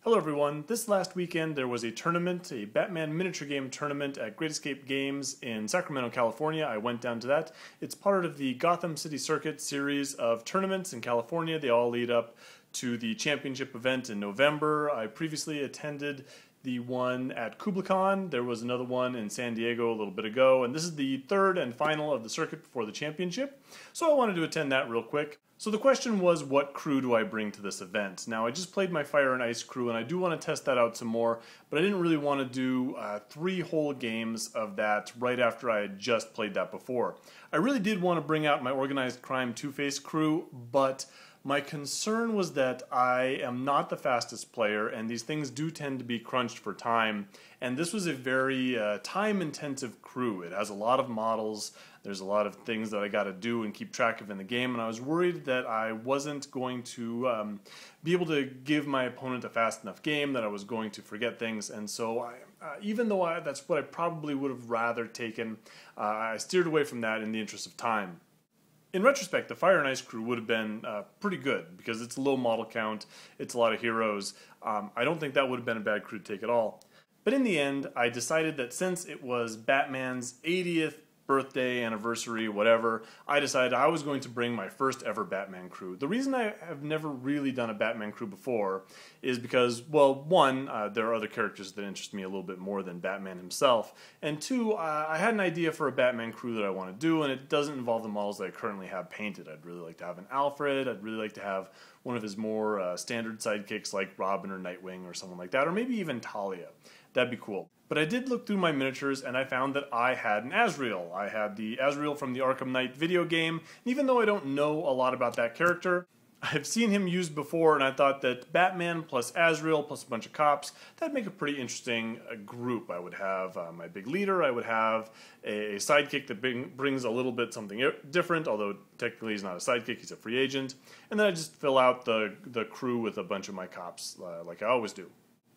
Hello everyone. This last weekend there was a tournament, a Batman miniature game tournament at Great Escape Games in Sacramento, California. I went down to that. It's part of the Gotham City Circuit series of tournaments in California. They all lead up to the championship event in November. I previously attended the one at KublaCon. There was another one in San Diego a little bit ago, and this is the third and final of the circuit before the championship. So I wanted to attend that real quick. So the question was, what crew do I bring to this event? Now, I just played my Fire and Ice crew, and I do want to test that out some more, but I didn't really want to do 3 whole games of that right after I had just played that before. I really did want to bring out my Organized Crime Two-Face crew, but my concern was that I am not the fastest player, and these things do tend to be crunched for time, and this was a very time-intensive crew. It has a lot of models, there's a lot of things that I got to do and keep track of in the game, and I was worried that I wasn't going to be able to give my opponent a fast enough game, that I was going to forget things, and so even though that's what I probably would have rather taken, I steered away from that in the interest of time. In retrospect, the Fire and Ice crew would have been pretty good because it's a low model count, it's a lot of heroes. I don't think that would have been a bad crew to take at all. But in the end, I decided that since it was Batman's 80th birthday, anniversary, whatever, I decided I was going to bring my first ever Batman crew. The reason I have never really done a Batman crew before is because, well, one, there are other characters that interest me a little bit more than Batman himself, and two, I had an idea for a Batman crew that I want to do, and it doesn't involve the models that I currently have painted. I'd really like to have an Alfred, I'd really like to have one of his more standard sidekicks like Robin or Nightwing or someone like that, or maybe even Talia. That'd be cool. But I did look through my miniatures and I found that I had an Azrael. I had the Azrael from the Arkham Knight video game. And even though I don't know a lot about that character, I've seen him used before, and I thought that Batman plus Azrael plus a bunch of cops, that'd make a pretty interesting group. I would have my big leader, I would have a sidekick that brings a little bit something different, although technically he's not a sidekick, he's a free agent. And then I just fill out the crew with a bunch of my cops, like I always do.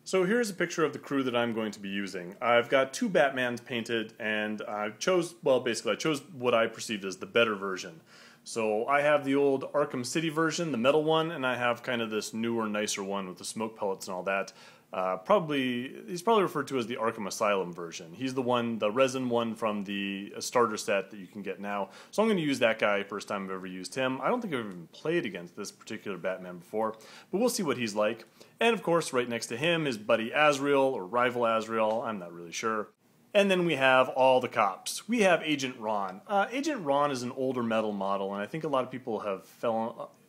So here's a picture of the crew that I'm going to be using. I've got 2 Batmans painted, and I chose what I perceived as the better version. So I have the old Arkham City version, the metal one, and I have kind of this newer, nicer one with the smoke pellets and all that. He's probably referred to as the Arkham Asylum version. He's the resin one from the starter set that you can get now. So I'm going to use that guy, first time I've ever used him. I don't think I've even played against this particular Batman before, but we'll see what he's like. And of course, right next to him is buddy Azrael, or rival Azrael, I'm not really sure. And then we have all the cops. We have Agent Ron. Agent Ron is an older metal model, and I think a lot of people have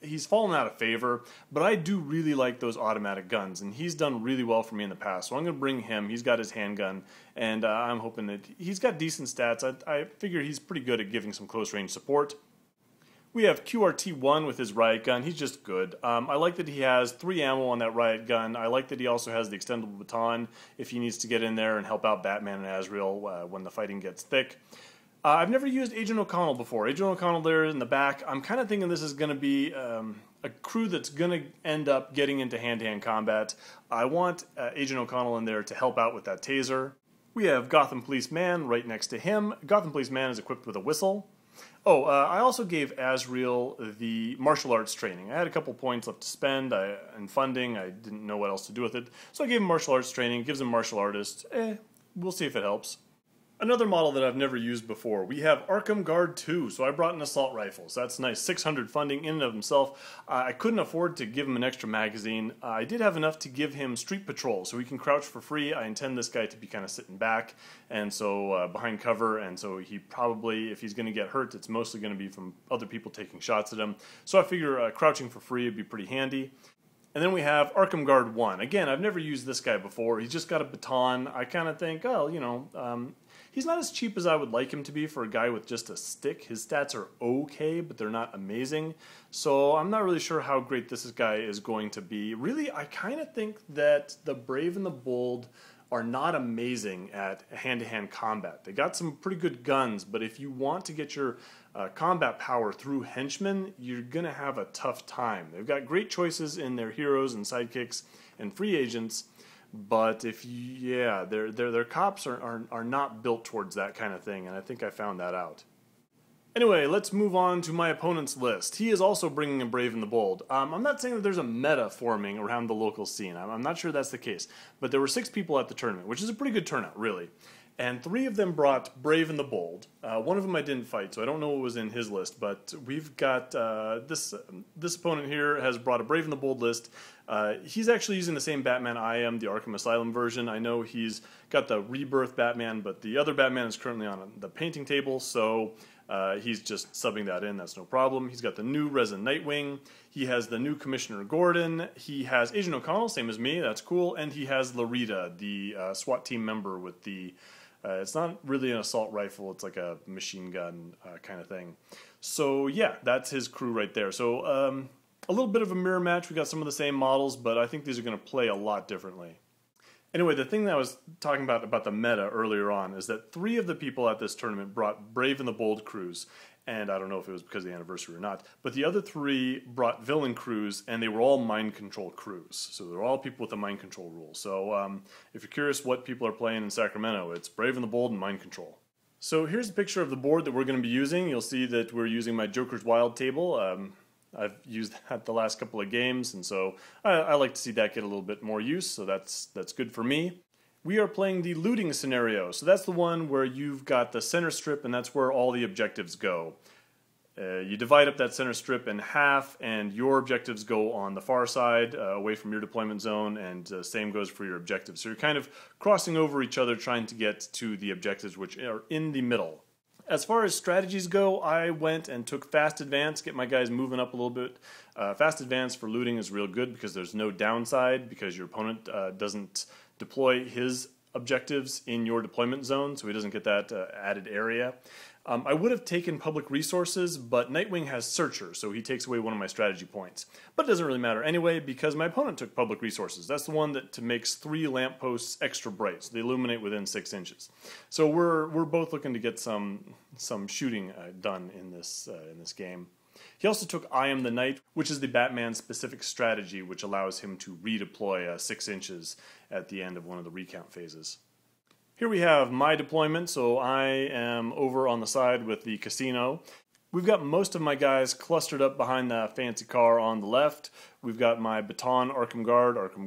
he's fallen out of favor, but I do really like those automatic guns, and he's done really well for me in the past, so I'm going to bring him. He's got his handgun, and I'm hoping that he's got decent stats. I figure he's pretty good at giving some close-range support. We have QRT-1 with his riot gun. He's just good. I like that he has 3 ammo on that riot gun. I like that he also has the extendable baton if he needs to get in there and help out Batman and Azrael when the fighting gets thick. I've never used Agent O'Connell before. Agent O'Connell there in the back. I'm kind of thinking this is going to be a crew that's going to end up getting into hand-to-hand combat. I want Agent O'Connell in there to help out with that taser. We have Gotham Police Man right next to him. Gotham Police Man is equipped with a whistle. Oh, I also gave Azrael the martial arts training. I had a couple points left to spend and funding. I didn't know what else to do with it. So I gave him martial arts training, gives him martial artist. We'll see if it helps. Another model that I've never used before, we have Arkham Guard 2, so I brought an assault rifle, so that's nice, 600 funding in and of himself. I couldn't afford to give him an extra magazine. I did have enough to give him street patrol, so he can crouch for free. I intend this guy to be kind of sitting back, and so behind cover, and so he probably, if he's going to get hurt, it's mostly going to be from other people taking shots at him. So I figure crouching for free would be pretty handy. And then we have Arkham Guard 1. Again, I've never used this guy before. He's just got a baton. I kind of think, oh, you know, he's not as cheap as I would like him to be for a guy with just a stick. His stats are okay, but they're not amazing. So I'm not really sure how great this guy is going to be. Really, I kind of think that the Brave and the Bold are not amazing at hand-to-hand combat. They got some pretty good guns, but if you want to get your combat power through henchmen, you're going to have a tough time. They've got great choices in their heroes and sidekicks and free agents, but their cops are not built towards that kind of thing, and I think I found that out. Anyway, let's move on to my opponent's list. He is also bringing a Brave and the Bold. I'm not saying that there's a meta forming around the local scene. I'm not sure that's the case. But there were 6 people at the tournament, which is a pretty good turnout, really. And 3 of them brought Brave and the Bold. One of them I didn't fight, so I don't know what was in his list. But we've got this opponent here has brought a Brave and the Bold list. He's actually using the same Batman I am, the Arkham Asylum version. I know he's got the Rebirth Batman, but the other Batman is currently on the painting table, so he's just subbing that in. That's no problem. He's got the new Resin Nightwing. He has the new Commissioner Gordon. He has Agent O'Connell, same as me. That's cool. And he has Larita, the SWAT team member with the... it's not really an assault rifle, it's like a machine gun kind of thing. So yeah, that's his crew right there. So a little bit of a mirror match. We got some of the same models, but I think these are going to play a lot differently. Anyway, the thing that I was talking about the meta earlier on is that 3 of the people at this tournament brought Brave and the Bold crews. And I don't know if it was because of the anniversary or not, but the other 3 brought villain crews, and they were all mind control crews. So they're all people with the mind control rule. So if you're curious what people are playing in Sacramento, it's Brave and the Bold and mind control. So here's a picture of the board that we're going to be using. You'll see that we're using my Joker's Wild table. I've used that the last couple of games, and so I like to see that get a little bit more use, so that's good for me. We are playing the looting scenario, so that's the one where you've got the center strip, and that's where all the objectives go. You divide up that center strip in half, and your objectives go on the far side, away from your deployment zone, and same goes for your objectives. So you're kind of crossing over each other, trying to get to the objectives which are in the middle. As far as strategies go, I went and took Fast Advance, get my guys moving up a little bit. Fast Advance for looting is real good because there's no downside, because your opponent doesn't deploy his objectives in your deployment zone, so he doesn't get that added area. I would have taken Public Resources, but Nightwing has Searcher, so he takes away one of my strategy points. But it doesn't really matter anyway, because my opponent took Public Resources. That's the one that makes 3 lampposts extra bright, so they illuminate within 6 inches. So we're both looking to get some shooting done in this game. He also took I Am the Night, which is the Batman-specific strategy, which allows him to redeploy 6 inches at the end of one of the recount phases. Here we have my deployment, so I am over on the side with the casino. We've got most of my guys clustered up behind the fancy car on the left. We've got my Baton Arkham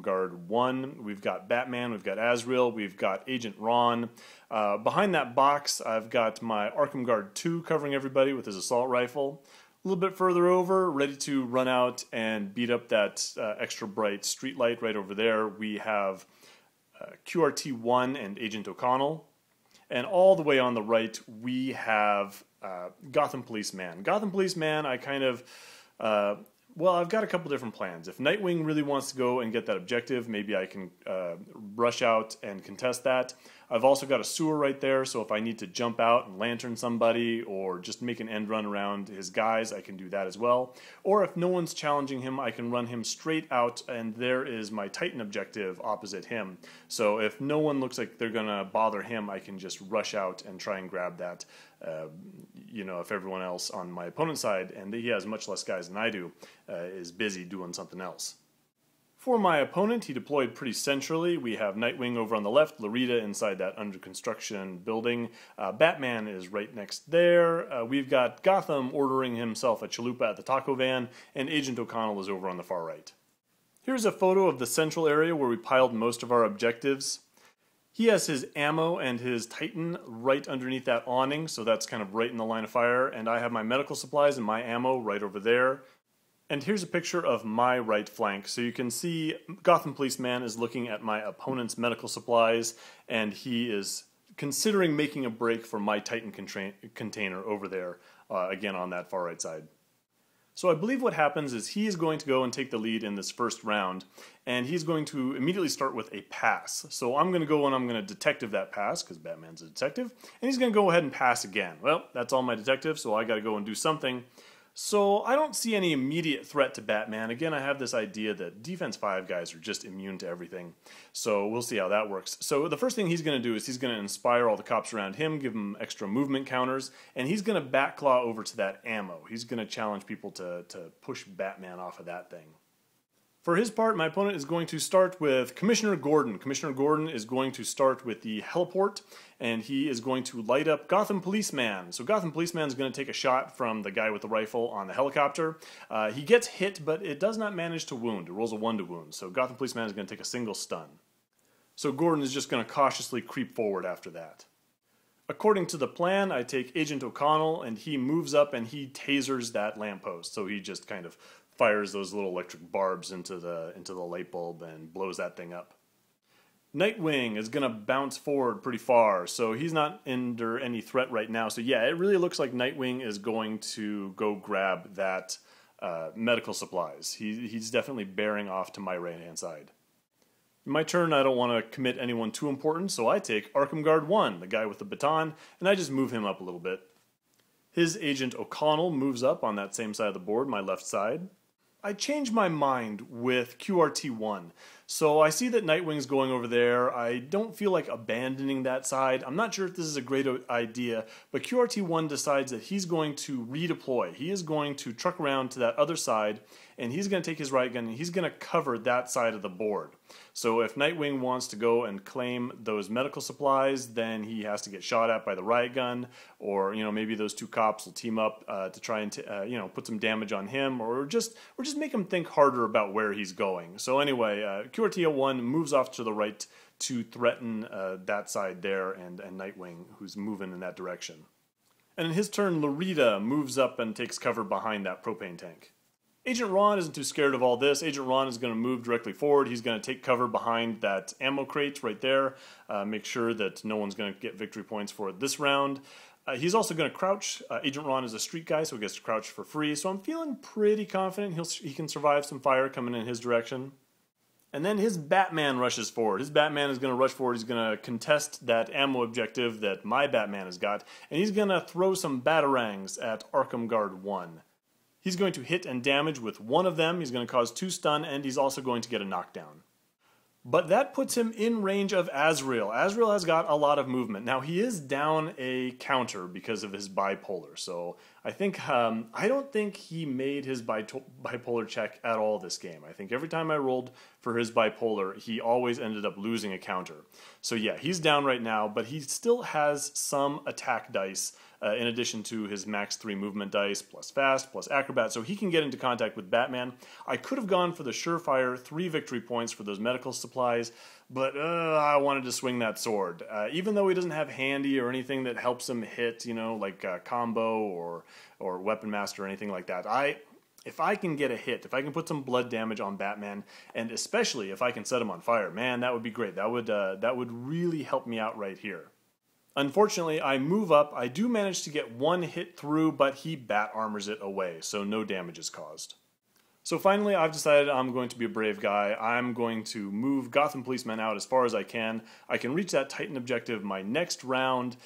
Guard 1. We've got Batman, we've got Azrael, we've got Agent Ron. Behind that box, I've got my Arkham Guard 2 covering everybody with his assault rifle. A little bit further over, ready to run out and beat up that extra bright street light right over there, we have QRT-1 and Agent O'Connell. And all the way on the right, we have Gotham Policeman. Gotham Policeman, I kind of, well, I've got a couple different plans. If Nightwing really wants to go and get that objective, maybe I can rush out and contest that. I've also got a sewer right there, so if I need to jump out and lantern somebody or just make an end run around his guys, I can do that as well. Or if no one's challenging him, I can run him straight out, and there is my Titan objective opposite him. So if no one looks like they're going to bother him, I can just rush out and try and grab that. You know, if everyone else on my opponent's side, and he has much less guys than I do, is busy doing something else. For my opponent, he deployed pretty centrally. We have Nightwing over on the left, Larita inside that under construction building. Batman is right next there. We've got Gotham ordering himself a chalupa at the taco van, and Agent O'Connell is over on the far right. Here's a photo of the central area where we piled most of our objectives. He has his ammo and his Titan right underneath that awning, so that's kind of right in the line of fire, and I have my medical supplies and my ammo right over there. And here's a picture of my right flank. So you can see Gotham Policeman is looking at my opponent's medical supplies, and he is considering making a break for my Titan container over there, again on that far right side. So I believe what happens is he is going to go and take the lead in this first round, and he's going to immediately start with a pass. So I'm going to go and I'm going to detective that pass, because Batman's a detective, and he's going to go ahead and pass again. Well, that's all my detective, so I got to go and do something. So I don't see any immediate threat to Batman. Again, I have this idea that Defense 5 guys are just immune to everything. So we'll see how that works. So the first thing he's going to do is he's going to inspire all the cops around him, give them extra movement counters, and he's going to backclaw over to that ammo. He's going to challenge people to push Batman off of that thing. For his part, my opponent is going to start with Commissioner Gordon. Commissioner Gordon is going to start with the heliport, and he is going to light up Gotham Policeman. So Gotham Policeman is going to take a shot from the guy with the rifle on the helicopter. He gets hit, but it does not manage to wound. It rolls a 1 to wound, so Gotham Policeman is going to take a single stun. So Gordon is just going to cautiously creep forward after that. According to the plan, I take Agent O'Connell, and he moves up and he tasers that lamppost. So he just kind of fires those little electric barbs into the light bulb and blows that thing up. Nightwing is going to bounce forward pretty far, so he's not under any threat right now. So yeah, it really looks like Nightwing is going to go grab that medical supplies. He's definitely bearing off to my right-hand side. In my turn, I don't want to commit anyone too important, so I take Arkham Guard 1, the guy with the baton, and I just move him up a little bit. His Agent O'Connell moves up on that same side of the board, my left side. I changed my mind with QRT1. So I see that Nightwing's going over there. I don't feel like abandoning that side. I'm not sure if this is a great idea, but QRT1 decides that he's going to redeploy. He is going to truck around to that other side, and he's going to take his riot gun and he's going to cover that side of the board. So if Nightwing wants to go and claim those medical supplies, then he has to get shot at by the riot gun, or maybe those two cops will team up to try and put some damage on him, or just make him think harder about where he's going. So anyway, QRT1 moves off to the right to threaten that side there and Nightwing, who's moving in that direction. And in his turn, Loretta moves up and takes cover behind that propane tank. Agent Ron isn't too scared of all this. Agent Ron is going to move directly forward. He's going to take cover behind that ammo crate right there. Make sure that no one's going to get victory points for this round. He's also going to crouch. Agent Ron is a street guy, so he gets to crouch for free. So I'm feeling pretty confident he can survive some fire coming in his direction. And then his Batman rushes forward. His Batman is going to rush forward. He's going to contest that ammo objective that my Batman has got. And he's going to throw some batarangs at Arkham Guard 1. He's going to hit and damage with one of them. He's going to cause 2 stun, and he's also going to get a knockdown. But that puts him in range of Azrael. Azrael has got a lot of movement. Now, he is down a counter because of his bipolar. So I don't think he made his bipolar check at all this game. I think every time I rolled for his bipolar, he always ended up losing a counter. So yeah, he's down right now, but he still has some attack dice in addition to his max 3 movement dice, plus fast, plus acrobat, so he can get into contact with Batman. I could have gone for the surefire 3 victory points for those medical supplies, but I wanted to swing that sword. Even though he doesn't have handy or anything that helps him hit, like combo or weapon master or anything like that, if I can get a hit, if I can put some blood damage on Batman, and especially if I can set him on fire, man, that would be great. That would really help me out right here. Unfortunately, I move up. I do manage to get 1 hit through, but he bat armors it away, so no damage is caused. So finally, I've decided I'm going to be a brave guy. I'm going to move Gotham Policeman out as far as I can. I can reach that Titan objective my next round,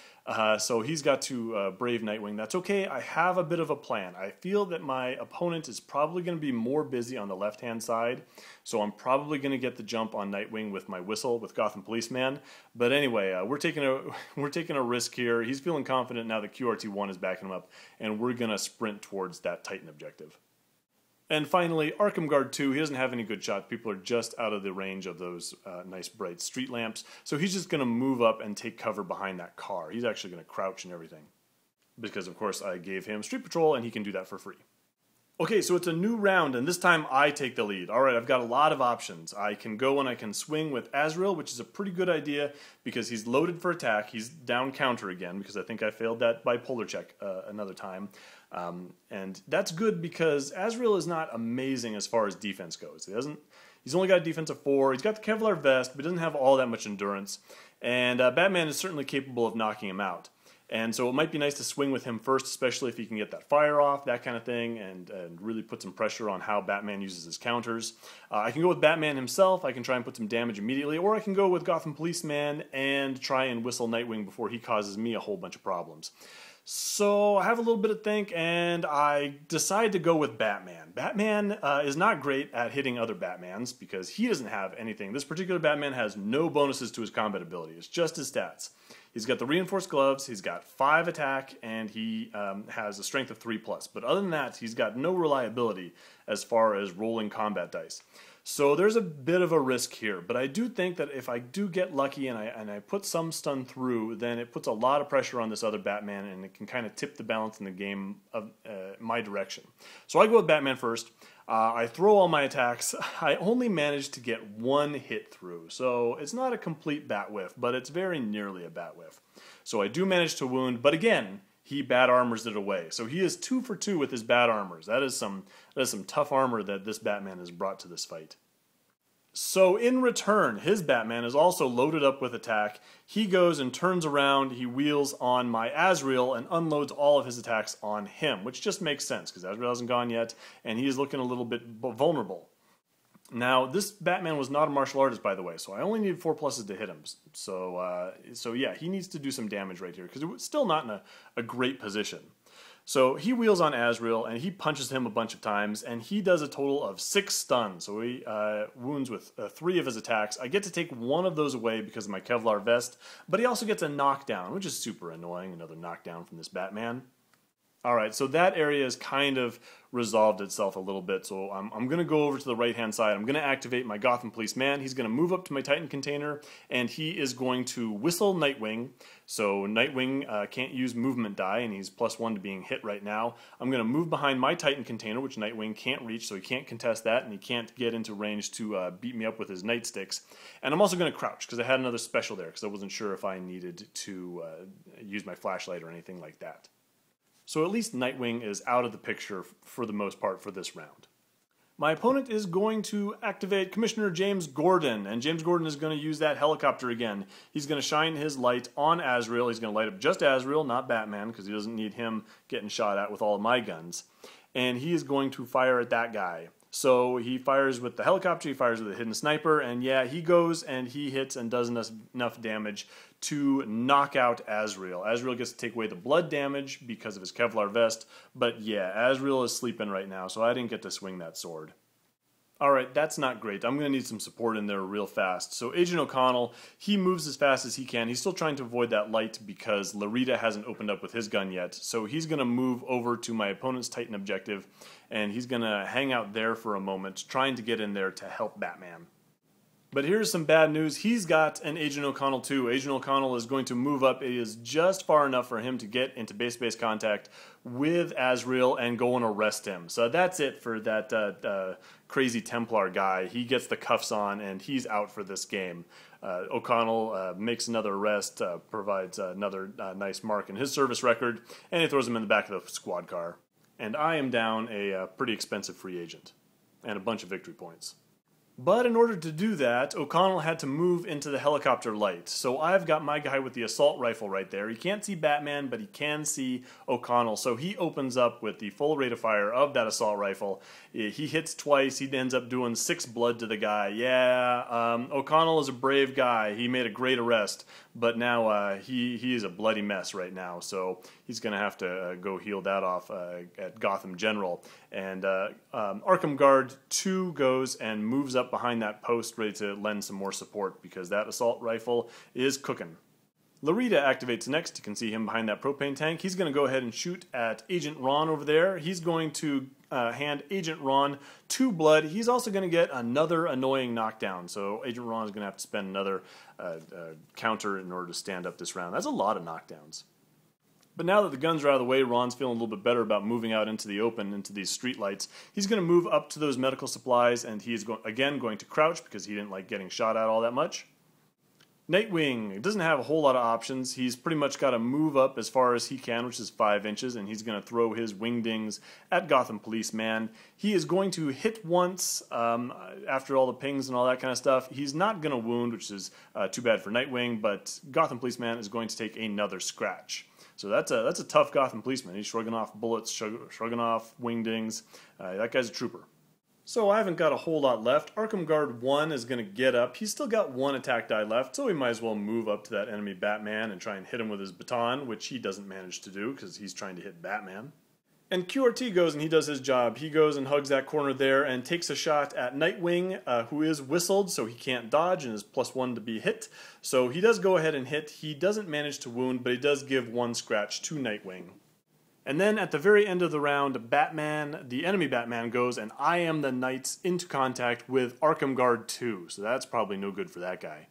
so he's got to brave Nightwing. That's okay. I have a bit of a plan. I feel that my opponent is probably going to be more busy on the left-hand side, so I'm probably going to get the jump on Nightwing with my whistle with Gotham Policeman. But anyway, we're taking a risk here. He's feeling confident now that QRT1 is backing him up, and we're going to sprint towards that Titan objective. And finally, Arkham Guard 2, he doesn't have any good shots. People are just out of the range of those nice bright street lamps. So he's just going to move up and take cover behind that car. He's actually going to crouch and everything. Because, of course, I gave him Street Patrol, and he can do that for free. Okay, so it's a new round, and this time I take the lead. All right, I've got a lot of options. I can go and I can swing with Azrael, which is a pretty good idea because he's loaded for attack. He's down counter again because I think I failed that bipolar check another time. And that's good because Azrael is not amazing as far as defense goes. He's only got a defense of 4. He's got the Kevlar vest, but he doesn't have all that much endurance. And Batman is certainly capable of knocking him out. And so it might be nice to swing with him first, especially if he can get that fire off, that kind of thing, and really put some pressure on how Batman uses his counters. I can go with Batman himself, I can try and put some damage immediately, or I can go with Gotham Policeman and try and whistle Nightwing before he causes me a whole bunch of problems. So I have a little bit of think, and I decide to go with Batman. Batman is not great at hitting other Batmans because he doesn't have anything. This particular Batman has no bonuses to his combat ability. It's just his stats. He's got the reinforced gloves, he's got 5 attack, and he has a strength of 3+. But other than that, he's got no reliability as far as rolling combat dice. So there's a bit of a risk here, but I do think that if I do get lucky and I put some stun through, then it puts a lot of pressure on this other Batman, and it can kind of tip the balance in the game of my direction. So I go with Batman first. I throw all my attacks. I only managed to get one hit through, so it's not a complete bat whiff, but it's very nearly a bat whiff. So I do manage to wound, but again, he bat armors it away. So he is 2 for 2 with his bat armors. That is some tough armor that this Batman has brought to this fight. So in return, his Batman is also loaded up with attack. He goes and turns around, he wheels on my Azrael and unloads all of his attacks on him, which just makes sense because Azrael hasn't gone yet and he is looking a little bit vulnerable. Now, this Batman was not a martial artist, by the way, so I only needed 4 pluses to hit him. So yeah, he needs to do some damage right here because it was still not in a great position. So he wheels on Azrael, and he punches him a bunch of times, and he does a total of 6 stuns. So he wounds with 3 of his attacks. I get to take 1 of those away because of my Kevlar vest, but he also gets a knockdown, which is super annoying, another knockdown from this Batman. Alright, so that area has kind of resolved itself a little bit, so I'm going to go over to the right-hand side. I'm going to activate my Gotham Police Man. He's going to move up to my Titan container, and he is going to whistle Nightwing. So Nightwing can't use movement die, and he's +1 to being hit right now. I'm going to move behind my Titan container, which Nightwing can't reach, so he can't contest that, and he can't get into range to beat me up with his nightsticks. And I'm also going to crouch, because I had another special there, because I wasn't sure if I needed to use my flashlight or anything like that. So at least Nightwing is out of the picture for the most part for this round. My opponent is going to activate Commissioner James Gordon, and James Gordon is going to use that helicopter again. He's going to shine his light on Azrael. He's going to light up just Azrael, not Batman, because he doesn't need him getting shot at with all of my guns. And he is going to fire at that guy. So he fires with the helicopter, he fires with a hidden sniper, and yeah, he goes and he hits and does enough damage to knock out Azrael. Azrael gets to take away the blood damage because of his Kevlar vest, but yeah, Azrael is sleeping right now, so I didn't get to swing that sword. Alright, that's not great. I'm going to need some support in there real fast. So Agent O'Connell, he moves as fast as he can. He's still trying to avoid that light because Larita hasn't opened up with his gun yet. So he's going to move over to my opponent's Titan objective, and he's going to hang out there for a moment, trying to get in there to help Batman. But here's some bad news. He's got an Agent O'Connell too. Agent O'Connell is going to move up. It is just far enough for him to get into base-to-base contact with Azrael and go and arrest him. So that's it for that crazy Templar guy. He gets the cuffs on and he's out for this game. O'Connell makes another arrest, provides another nice mark in his service record, and he throws him in the back of the squad car. And I am down a pretty expensive free agent and a bunch of victory points. But in order to do that, O'Connell had to move into the helicopter light. So I've got my guy with the assault rifle right there. He can't see Batman, but he can see O'Connell. So he opens up with the full rate of fire of that assault rifle. He hits twice. He ends up doing 6 blood to the guy. Yeah, O'Connell is a brave guy. He made a great arrest. But now he is a bloody mess right now. So he's going to have to go heal that off at Gotham General. And Arkham Guard 2 goes and moves up behind that post, ready to lend some more support because that assault rifle is cooking. Larita activates next. You can see him behind that propane tank. He's going to go ahead and shoot at Agent Ron over there. He's going to hand Agent Ron 2 blood. He's also going to get another annoying knockdown. So Agent Ron is going to have to spend another counter in order to stand up this round. That's a lot of knockdowns. But now that the guns are out of the way, Ron's feeling a little bit better about moving out into the open, into these street lights. He's going to move up to those medical supplies, and he's again going to crouch because he didn't like getting shot at all that much. Nightwing doesn't have a whole lot of options. He's pretty much got to move up as far as he can, which is 5 inches, and he's going to throw his wingdings at Gotham Police Man. He is going to hit once after all the pings and all that kind of stuff. He's not going to wound, which is too bad for Nightwing, but Gotham Police Man is going to take another scratch. So that's a tough Gotham policeman. He's shrugging off bullets, shrugging off wingdings. That guy's a trooper. So I haven't got a whole lot left. Arkham Guard 1 is going to get up. He's still got 1 attack die left, so he might as well move up to that enemy Batman and try and hit him with his baton, which he doesn't manage to do because he's trying to hit Batman. And QRT goes and he does his job. He goes and hugs that corner there and takes a shot at Nightwing, who is whistled, so he can't dodge and is +1 to be hit. So he does go ahead and hit. He doesn't manage to wound, but he does give 1 scratch to Nightwing. And then at the very end of the round, Batman, the enemy Batman, goes and I am the Knights into contact with Arkham Guard 2, so that's probably no good for that guy.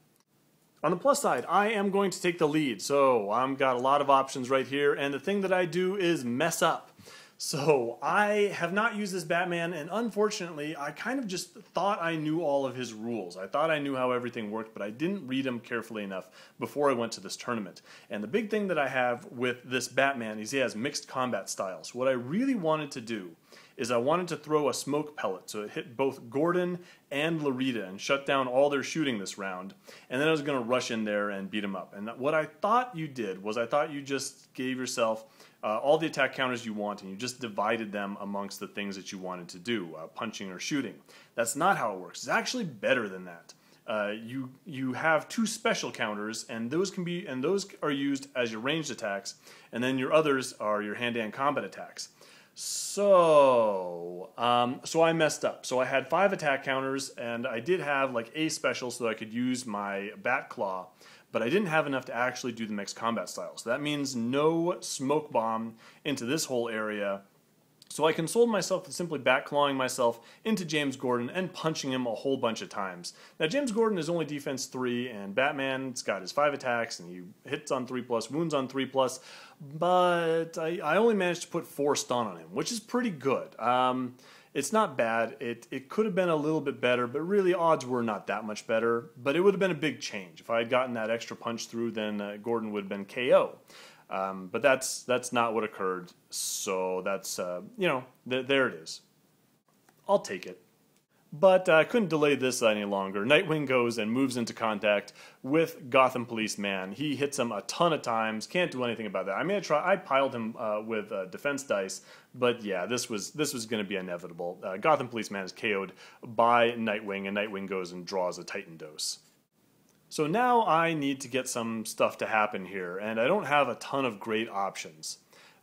On the plus side, I am going to take the lead, so I've got a lot of options right here, and the thing that I do is mess up. So I have not used this Batman, and unfortunately, I kind of just thought I knew all of his rules. I thought I knew how everything worked, but I didn't read them carefully enough before I went to this tournament. And the big thing that I have with this Batman is he has mixed combat styles. What I really wanted to do is I wanted to throw a smoke pellet so it hit both Gordon and Loretta and shut down all their shooting this round, and then I was going to rush in there and beat them up. And what I thought you did was I thought you just gave yourself all the attack counters you want, and you just divided them amongst the things that you wanted to do, punching or shooting. That's not how it works. It's actually better than that. You have 2 special counters, and those are used as your ranged attacks, and then your others are your hand-to-hand combat attacks. So I messed up. So I had 5 attack counters, and I did have like a special so that I could use my Bat Claw, but I didn't have enough to actually do the mixed combat style. So that means no smoke bomb into this whole area. So I consoled myself with simply bat-clawing myself into James Gordon and punching him a whole bunch of times. Now James Gordon is only defense 3, and Batman's got his 5 attacks, and he hits on 3+, wounds on 3+, but I only managed to put 4 stun on him, which is pretty good. It's not bad. It could have been a little bit better, but really odds were not that much better. But it would have been a big change. If I had gotten that extra punch through, then Gordon would have been KO. But that's not what occurred. So that's, there it is. I'll take it. But I couldn't delay this any longer. Nightwing goes and moves into contact with Gotham Policeman. He hits him a ton of times. Can't do anything about that. I piled him with defense dice, but yeah, this was going to be inevitable. Gotham Policeman is KO'd by Nightwing, and Nightwing goes and draws a Titan dose. So now I need to get some stuff to happen here, and I don't have a ton of great options.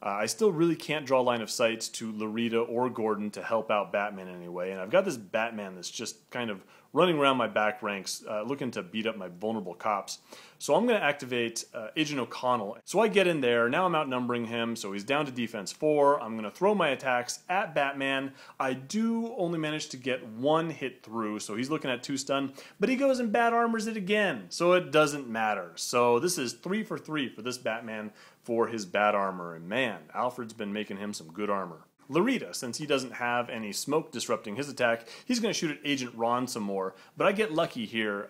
I still really can't draw line of sight to Loretta or Gordon to help out Batman in any way, and I've got this Batman that's just kind of running around my back ranks looking to beat up my vulnerable cops. So I'm going to activate Agent O'Connell. So I get in there, now I'm outnumbering him, so he's down to defense 4. I'm going to throw my attacks at Batman. I do only manage to get 1 hit through, so he's looking at 2 stun, but he goes and bat armors it again, so it doesn't matter. So this is 3 for 3 for this Batman for his bat armor, and man, Alfred's been making him some good armor. Loretta, since he doesn't have any smoke disrupting his attack, he's going to shoot at Agent Ron some more, but I get lucky here.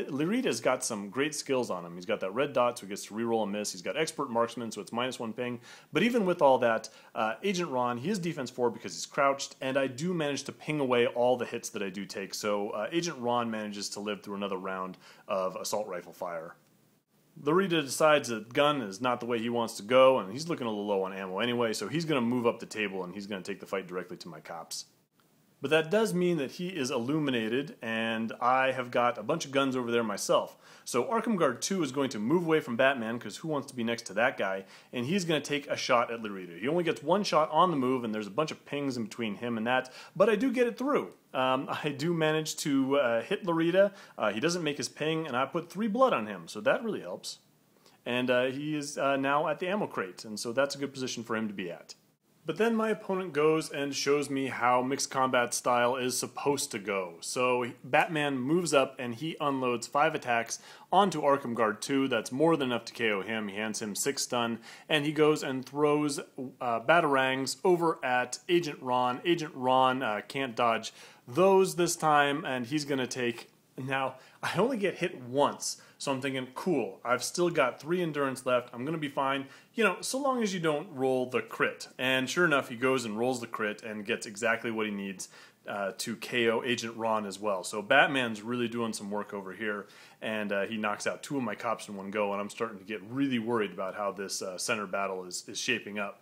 Loretta's got some great skills on him. He's got that red dot, so he gets to reroll a miss. He's got expert marksman, so it's -1 ping. But even with all that, Agent Ron, he is defense 4 because he's crouched, and I do manage to ping away all the hits that I do take, so Agent Ron manages to live through another round of assault rifle fire. Loretta decides that gun is not the way he wants to go, and he's looking a little low on ammo anyway, so he's going to move up the table and he's going to take the fight directly to my cops. But that does mean that he is illuminated, and I have got a bunch of guns over there myself. So Arkham Guard 2 is going to move away from Batman, because who wants to be next to that guy, and he's going to take a shot at Loretta. He only gets 1 shot on the move, and there's a bunch of pings in between him and that, but I do get it through. I do manage to hit Loretta. He doesn't make his ping, and I put 3 blood on him, so that really helps. And he is now at the ammo crate, and so that's a good position for him to be at. But then my opponent goes and shows me how mixed combat style is supposed to go. So Batman moves up and he unloads 5 attacks onto Arkham Guard 2. That's more than enough to KO him. He hands him 6 stun, and he goes and throws batarangs over at Agent Ron. Agent Ron can't dodge those this time, and he's going to take... Now, I only get hit once, so I'm thinking, cool, I've still got 3 endurance left, I'm going to be fine, so long as you don't roll the crit. And sure enough, he goes and rolls the crit and gets exactly what he needs to KO Agent Ron as well. So Batman's really doing some work over here, and he knocks out 2 of my cops in one go, and I'm starting to get really worried about how this center battle is shaping up.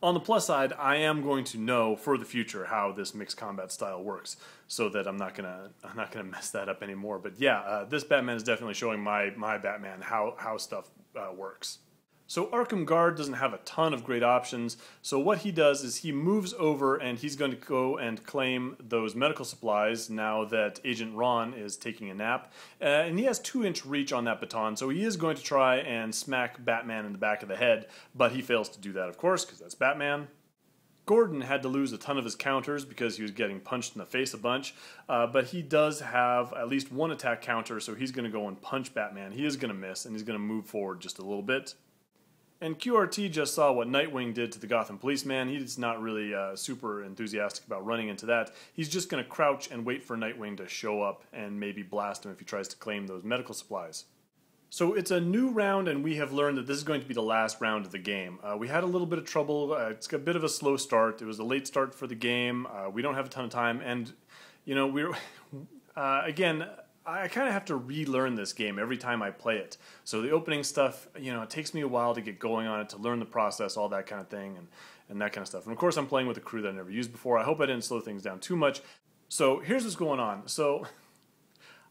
On the plus side, I am going to know for the future how this mixed combat style works, so that I'm not gonna mess that up anymore. But yeah, this Batman is definitely showing my Batman how stuff works. So Arkham Guard doesn't have a ton of great options, so what he does is he moves over and he's going to go and claim those medical supplies now that Agent Ron is taking a nap. And he has 2-inch reach on that baton, so he is going to try and smack Batman in the back of the head, but he fails to do that, of course, because that's Batman. Gordon had to lose a ton of his counters because he was getting punched in the face a bunch, but he does have at least one attack counter, so he's going to go and punch Batman. He is going to miss, and he's going to move forward just a little bit. And QRT just saw what Nightwing did to the Gotham policeman. He's not really super enthusiastic about running into that. He's just going to crouch and wait for Nightwing to show up and maybe blast him if he tries to claim those medical supplies. So it's a new round, and we have learned that this is going to be the last round of the game. We had a little bit of trouble. It's a bit of a slow start. It was a late start for the game. We don't have a ton of time, and you know, we're again, I kind of have to relearn this game every time I play it. So the opening stuff, you know, it takes me a while to get going on it, to learn the process, all that kind of thing, and that kind of stuff. And of course, I'm playing with a crew that I've never used before. I hope I didn't slow things down too much. So here's what's going on. So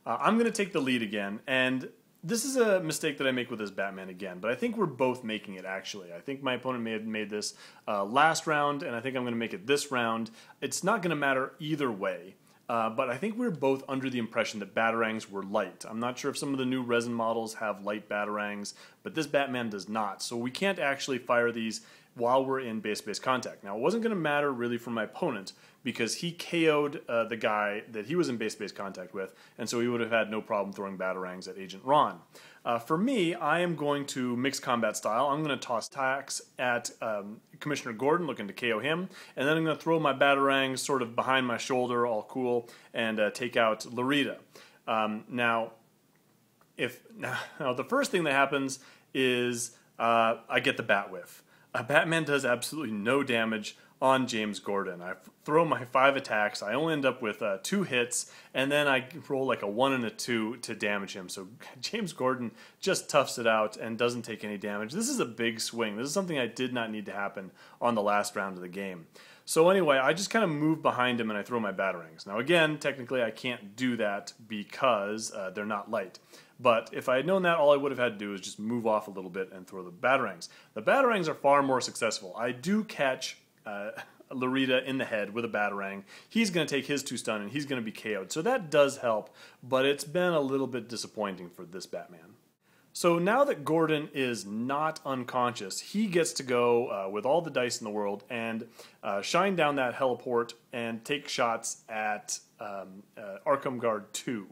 I'm going to take the lead again, and this is a mistake that I make with this Batman again, but I think we're both making it, actually. I think my opponent may have made this last round, and I think I'm going to make it this round. It's not going to matter either way. But I think we're both under the impression that Batarangs were light. I'm not sure if some of the new resin models have light Batarangs, but this Batman does not. So we can't actually fire these while we're in base-to-base contact. Now, it wasn't going to matter really for my opponent because he KO'd the guy that he was in base-to-base contact with, and so he would have had no problem throwing Batarangs at Agent Ron. For me, I am going to mix combat style. I'm going to toss attacks at Commissioner Gordon, looking to KO him, and then I'm going to throw my Batarangs sort of behind my shoulder, all cool, and take out Loretta. Now, the first thing that happens is I get the bat whiff. Batman does absolutely no damage on James Gordon. I throw my 5 attacks, I only end up with 2 hits, and then I roll like a 1 and a 2 to damage him. So James Gordon just toughs it out and doesn't take any damage. This is a big swing. This is something I did not need to happen on the last round of the game. So anyway, I just kind of move behind him and I throw my Batarangs. Now again, technically I can't do that because they're not light. But if I had known that, all I would have had to do is just move off a little bit and throw the Batarangs. The Batarangs are far more successful. I do catch Loretta in the head with a Batarang. He's going to take his 2 stun and he's going to be KO'd. So that does help, but it's been a little bit disappointing for this Batman. So now that Gordon is not unconscious, he gets to go with all the dice in the world and shine down that heliport and take shots at Arkham Guard 2.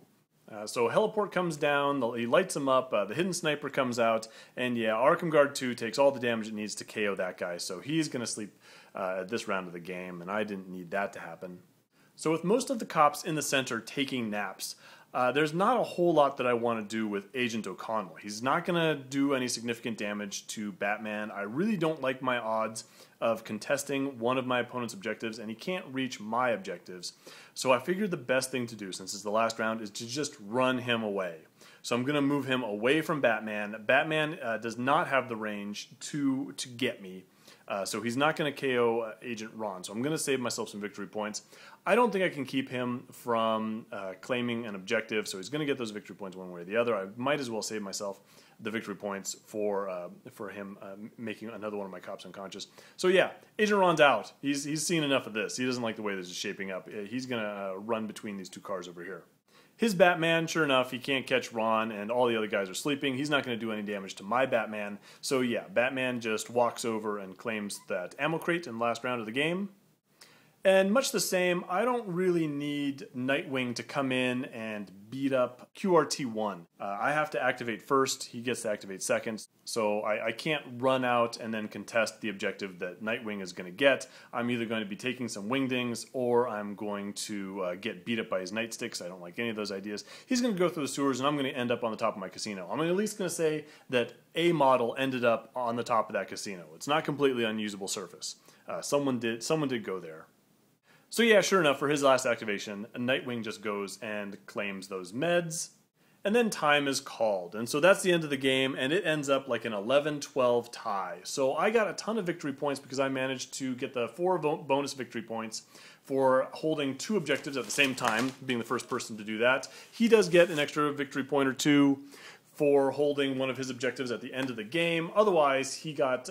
So heliport comes down, he lights him up, the hidden sniper comes out, and yeah, Arkham Guard 2 takes all the damage it needs to KO that guy, so he's going to sleep at this round of the game, and I didn't need that to happen. So with most of the cops in the center taking naps, there's not a whole lot that I want to do with Agent O'Connell. He's not going to do any significant damage to Batman. I really don't like my odds of contesting one of my opponent's objectives, and he can't reach my objectives. So I figured the best thing to do, since it's the last round, is to just run him away. So I'm going to move him away from Batman. Batman does not have the range to get me. So he's not going to KO Agent Ron. So I'm going to save myself some victory points. I don't think I can keep him from claiming an objective, so he's going to get those victory points one way or the other. I might as well save myself the victory points for him making another one of my cops unconscious. So yeah, Agent Ron's out. He's seen enough of this. He doesn't like the way this is shaping up. He's going to run between these 2 cars over here. His Batman, sure enough, he can't catch Ron, and all the other guys are sleeping. He's not going to do any damage to my Batman. So yeah, Batman just walks over and claims that ammo crate in the last round of the game. And much the same, I don't really need Nightwing to come in and beat up QRT1. I have to activate first, he gets to activate second, so I can't run out and then contest the objective that Nightwing is going to get. I'm either going to be taking some wingdings or I'm going to get beat up by his nightsticks. I don't like any of those ideas. He's going to go through the sewers and I'm going to end up on the top of my casino. I'm at least going to say that a model ended up on the top of that casino. It's not completely unusable surface. Someone did go there. So yeah, sure enough, for his last activation, Nightwing just goes and claims those meds, and then time is called. And so that's the end of the game, and it ends up like an 11-12 tie. So I got a ton of victory points because I managed to get the 4 bonus victory points for holding 2 objectives at the same time, being the first person to do that. He does get an extra victory point or 2 for holding one of his objectives at the end of the game. Otherwise, he got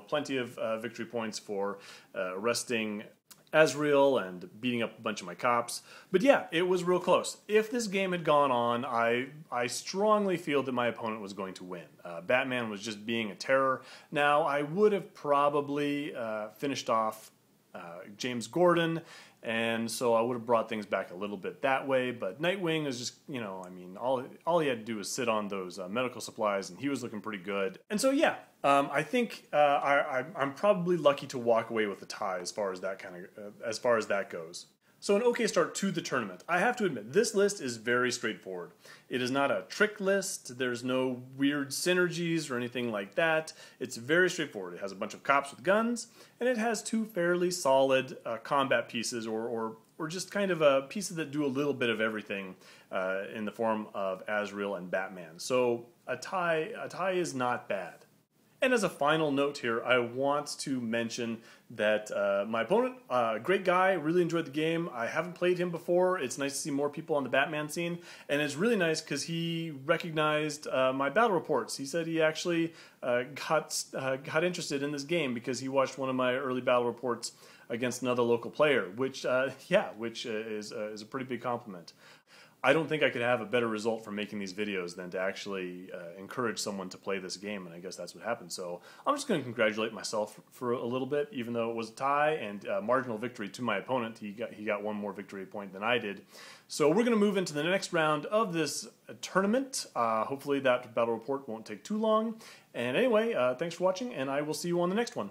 plenty of victory points for arresting Azrael and beating up a bunch of my cops. But yeah, it was real close. If this game had gone on, I strongly feel that my opponent was going to win. Batman was just being a terror. Now, I would have probably finished off James Gordon, and so I would have brought things back a little bit that way, but Nightwing is just, all he had to do was sit on those medical supplies, and he was looking pretty good. And so, yeah, I think I'm probably lucky to walk away with a tie as far as that goes. So an okay start to the tournament. I have to admit, this list is very straightforward. It is not a trick list. There's no weird synergies or anything like that. It's very straightforward. It has a bunch of cops with guns, and it has two fairly solid combat pieces, or just kind of pieces that do a little bit of everything in the form of Azrael and Batman. So a tie is not bad. And as a final note here, I want to mention that my opponent, great guy, really enjoyed the game. I haven't played him before. It's nice to see more people on the Batman scene. And it's really nice because he recognized my battle reports. He said he actually got interested in this game because he watched one of my early battle reports against another local player, which is a pretty big compliment. I don't think I could have a better result from making these videos than to actually encourage someone to play this game, and I guess that's what happened. So I'm just going to congratulate myself for a little bit, even though it was a tie and marginal victory to my opponent. He got one more victory point than I did. So we're going to move into the next round of this tournament. Hopefully that battle report won't take too long. And anyway, thanks for watching, and I will see you on the next one.